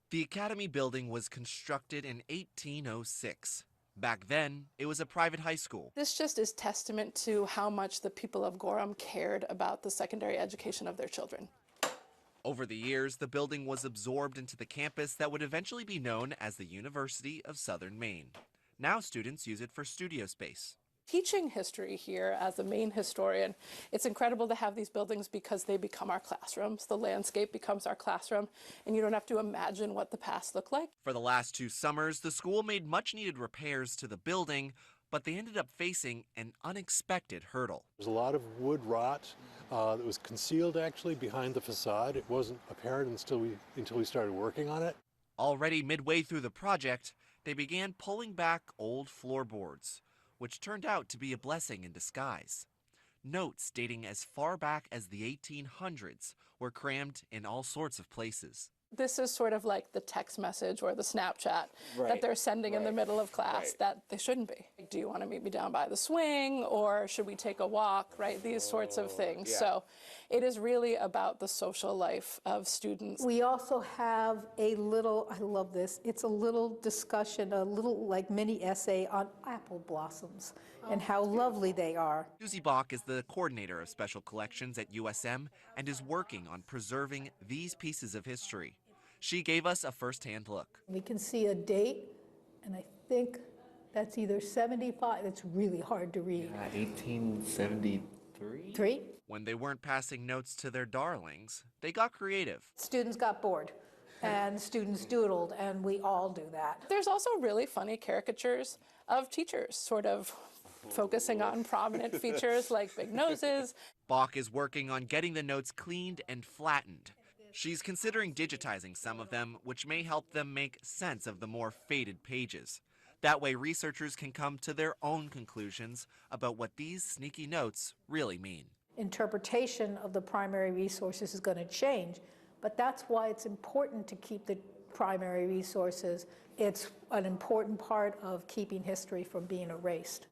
The Academy building was constructed in 1806. Back then, it was a private high school. This just is testament to how much the people of Gorham cared about the secondary education of their children. Over the years, the building was absorbed into the campus that would eventually be known as the University of Southern Maine. Now students use it for studio space. Teaching history here as a Maine historian, it's incredible to have these buildings because they become our classrooms. The landscape becomes our classroom, and you don't have to imagine what the past looked like. For the last 2 summers, the school made much needed repairs to the building, but they ended up facing an unexpected hurdle. There's a lot of wood rot that was concealed actually behind the facade. It wasn't apparent until we started working on it. Already midway through the project, they began pulling back old floorboards, which turned out to be a blessing in disguise. Notes dating as far back as the 1800s were crammed in all sorts of places. This is sort of like the text message or the Snapchat that they're sending in the middle of class that they shouldn't be. Do you want to meet me down by the swing, or should we take a walk, right? These sorts of things. So it is really about the social life of students. We also have a little, I love this, it's a little discussion, a little like mini essay on apple blossoms and how lovely they are. Susie Bach is the coordinator of special collections at USM and is working on preserving these pieces of history. She gave us a first-hand look. We can see a date, and I think that's either 75, it's really hard to read. 1873? When they weren't passing notes to their darlings, they got creative. Students got bored, and students doodled, and we all do that. There's also really funny caricatures of teachers, sort of focusing on prominent features like big noses. Bach is working on getting the notes cleaned and flattened. She's considering digitizing some of them, which may help them make sense of the more faded pages. That way researchers can come to their own conclusions about what these sneaky notes really mean. Interpretation of the primary resources is going to change, but that's why it's important to keep the primary resources. It's an important part of keeping history from being erased.